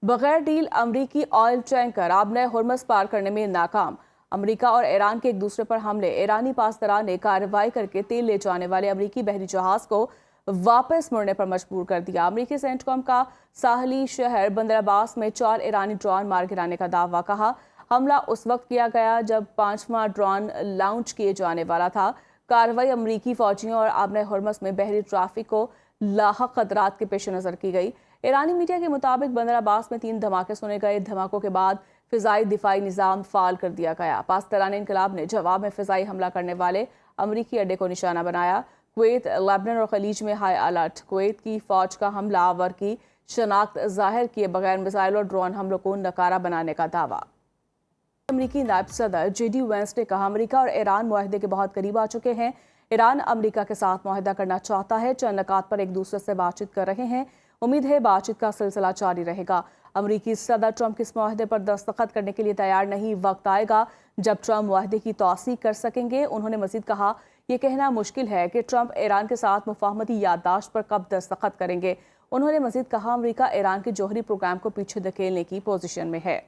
बगैर डील अमरीकी oil tanker आबने Hormuz पार करने में नाकाम। अमरीका और ईरान के एक दूसरे पर हमले। ईरानी पासदार ने कार्रवाई करके तेल ले जाने वाले अमरीकी बहरी जहाज को वापस मुड़ने पर मजबूर कर दिया। अमरीकी सेंटकॉम का साहली शहर बंदर अब्बास में 4 ईरानी ड्रोन मार गिराने का दावा। कहा हमला उस वक्त किया गया जब 5वां ड्रोन लॉन्च किए जाने वाला था। कार्रवाई अमरीकी फौजियों और आबने हुर्मस में बहरी ट्रैफिक को लाहक खतरात के पेश नजर की गई। ईरानी मीडिया के मुताबिक बंदर अब्बास में 3 धमाके सुने गए। धमाकों के बाद फिजाई दिफाई निज़ाम फाल कर दिया गया। पासदारान इनकलाब ने जवाब में फिजाई हमला करने वाले अमरीकी अड्डे को निशाना बनाया। कुवैत, लेबनान और खलीज में हाई अलर्ट। कुवैत की फौज का हमला आवर की शनाख्त जाहिर किए बगैर मिसाइल और ड्रोन हमलों को नकारा बनाने का दावा। अमरीकी नायब सदर जेडी वेंस ने कहा अमरीका और ईरान मुआहदे के बहुत करीब आ चुके हैं। ईरान अमरीका के साथ मुआहदा करना चाहता है। चंद नकात पर एक दूसरे से बातचीत कर रहे हैं। उम्मीद है बातचीत का सिलसिला जारी रहेगा। अमरीकी सदर ट्रंप किस मुआहदे पर दस्तखत करने के लिए तैयार नहीं। वक्त आएगा जब ट्रंप मुआहदे की तौसीक कर सकेंगे। उन्होंने मजीद कहा यह कहना मुश्किल है कि ट्रंप ईरान के साथ मुफाहमती याददाश्त पर कब दस्तखत करेंगे। उन्होंने मजीद कहा अमरीका ईरान के जौहरी प्रोग्राम को पीछे धकेलने की पोजीशन में है।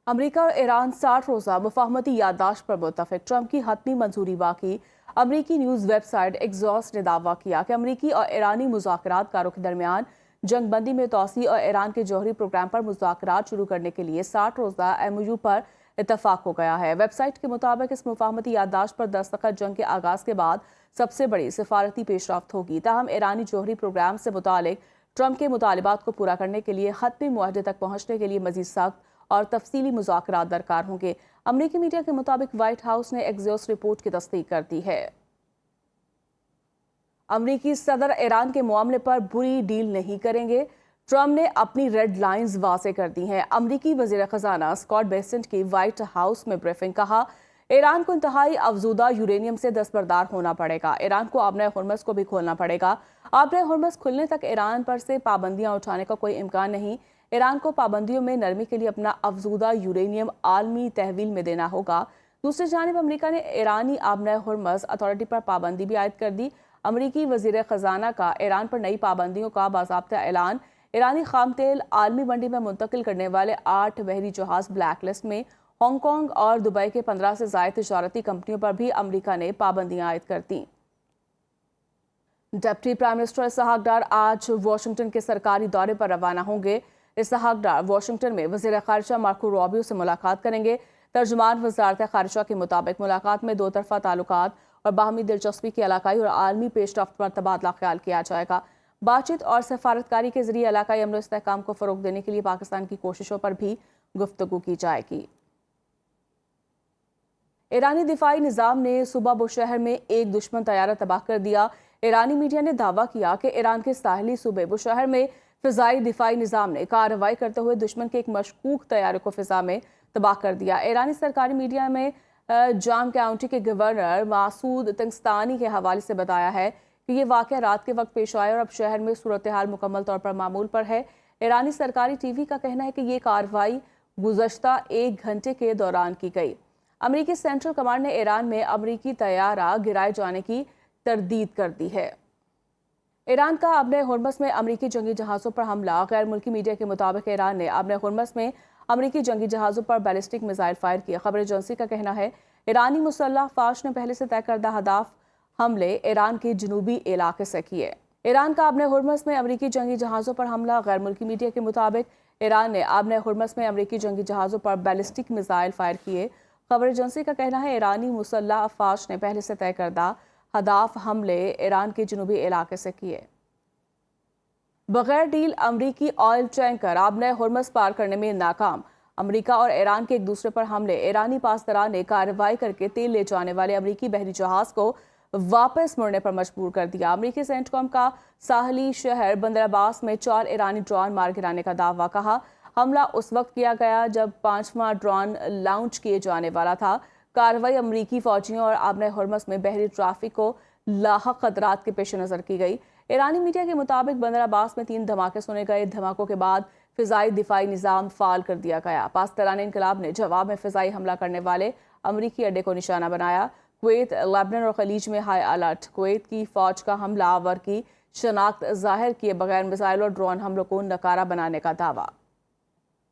अमरीका और ईरान 60 रोज़ा मुफाहमती याददाश्त पर मुत्तफिक। ट्रंप की हतमी मंजूरी बाकी। अमरीकी न्यूज़ वेबसाइट एक्सॉस्ट ने दावा किया कि अमरीकी और ईरानी मुज़ाकरातकारों के दरमियान जंग बंदी में तोसी और ईरान के जौहरी प्रोग्राम पर मुज़ाकरात शुरू करने के लिए 60 रोज़ा MOU पर इत्तफाक हो गया है। वेबसाइट के मुताबिक इस मुफाहमती याददाश्त पर दस्तखत जंग के आगाज़ के बाद सबसे बड़ी सिफारती पेशरफ्त होगी। ताहम ईरानी जौहरी प्रोग्राम से मुतालिक ट्रंप के मुतालिबात को पूरा करने के लिए हतमी मुआहदे तक पहुँचने के लिए मज़ीद सख्त और तफसीली मुज़ाकरात दरकार होंगे। अमरीकी मीडिया के मुताबिक व्हाइट हाउस ने एक्सियोस रिपोर्ट की तस्दीक कर दी है। अमरीकी सदर ईरान के मामले पर बुरी डील नहीं करेंगे। ट्रंप ने अपनी रेड लाइंस वाज़े कर दी हैं। अमरीकी वज़ीर ख़ज़ाना स्कॉट बेसेंट की व्हाइट हाउस में ब्रीफिंग। कहा ईरान को इंतहाई अफजूदा यूरेनियम से दस्तबरदार होना पड़ेगा। ईरान को आबने हुर्मस को भी खोलना पड़ेगा। आबने हुर्मस खुलने तक ईरान पर से पाबंदियां उठाने का कोई इम्कान नहीं। ईरान को पाबंदियों में नरमी के लिए अपना अफजूदा यूरेनियम आलमी तहवील में देना होगा। दूसरी जानिब अमरीका ने ईरानी आबने हुर्मस अथॉरिटी पर पाबंदी भी आयद कर दी। अमरीकी वज़ीर ख़ज़ाना का ईरान पर नई पाबंदियों का बाज़ाब्ता ऐलान। ईरानी खाम तेल आलमी मंडी में मुंतकिल करने वाले 8 बहरी जहाज ब्लैक लिस्ट में। हांगकांग और दुबई के 15 से ज़ायद तिजारती कंपनियों पर भी अमरीका ने पाबंदियां आयद कर दी। डिप्टी प्राइम मिनिस्टर इसहाक डार आज वाशिंगटन के सरकारी दौरे पर रवाना होंगे। इसहाक डार वाशिंगटन में वज़ीर ख़ारिजा मार्को रूबियो से मुलाकात करेंगे। तर्जुमान वज़ारत ख़ारिजा के मुताबिक मुलाकात में 2 तरफ़ा ताल्लुकात और बाहमी दिलचस्पी की इलाकाई और आलमी पेशरफ्त पर तबादला ख्याल किया जाएगा। बातचीत और सफारतकारी के जरिए इलाकाई अमन व इस्तेहकाम को फ़रोग़ देने के लिए पाकिस्तान की कोशिशों पर भी गुफ्तगू की जाएगी। ईरानी दिफाई निज़ाम ने सुबह बुशहर में एक दुश्मन तैयारा तबाह कर दिया। ईरानी मीडिया ने दावा किया कि ईरान के साहली सूबे बुशहर में फ़िज़ाई दिफाई निज़ाम ने कार्रवाई करते हुए दुश्मन के एक मशकूक तैयारे को फ़िज़ा में तबाह कर दिया। ईरानी सरकारी मीडिया में जाम काउंटी के गवर्नर मासूद तंगस्तानी के हवाले से बताया है कि ये वाक़या रात के वक्त पेश आया और अब शहर में सूरत हाल मुकम्मल तौर पर मामूल पर है। ईरानी सरकारी TV का कहना है कि ये कार्रवाई गुज़श्ता 1 घंटे के दौरान की गई। अमरीकी सेंट्रल कमांड ने ईरान में अमरीकी तैयारा गिराए जाने की तरदीद कर दी है। ईरान का आबने हुर्मस में अमरीकी जंगी जहाज़ों पर हमला। गैर मुल्की मीडिया के मुताबिक ईरान ने आबने हुर्मस में अमरीकी जंगी जहाज़ों पर बैलिस्टिक मिसाइल फायर किए। खबर एजेंसी का कहना है ईरानी मुसल्लह फ़ौज ने पहले से तय करदा हदाफ हमले ईरान के जनूबी इलाके से किए। ईरान का आबने हुर्मस में अमरीकी जंगी जहाज़ों पर हमला। गैर मुल्की मीडिया के मुताबिक ईरान ने आबने हुर्मस में अमरीकी जंगी जहाज़ों पर बैलिस्टिक मिसाइल फायर किए। खबर एजेंसी का कहना है ईरानी मुसल्लह फ़ौज ने पहले से तय करदा हदाफ हमले ईरान के जनूबी इलाके से किए। बगैर डील अमरीकी ऑयल टैंकर आबने हुर्मस पार करने में नाकाम। अमरीका और ईरान के एक दूसरे पर हमले। ईरानी पासदार ने कार्रवाई करके तेल ले जाने वाले अमरीकी बहरी जहाज को वापस मुड़ने पर मजबूर कर दिया। अमरीकी सेंटकॉम का साहली शहर बंदर अब्बास में 4 ईरानी ड्रोन मार गिराने का दावा। कहा हमला उस वक्त किया गया जब 5वां ड्रोन लॉन्च किए जाने वाला था। कार्रवाई अमरीकी फौजियों और आबने हुर्मस में बहरी ट्रैफिक को लाहक खतरात के पेश नजर की गई। ईरानी मीडिया के मुताबिक बंदर अब्बास में 3 धमाके सुने गए। धमाकों के बाद फिजाई दिफाई निज़ाम फाल कर दिया गया। पासदारान इनकलाब ने जवाब में फिजाई हमला करने वाले अमरीकी अड्डे को निशाना बनाया। कुवैत, लेबनान और खलीज में हाई अलर्ट। कुवैत की फौज का हमला आवर की شناخت ظاہر کیے بغیر میزائل اور ڈرون حملوں کو ناکارہ بنانے کا دعویٰ۔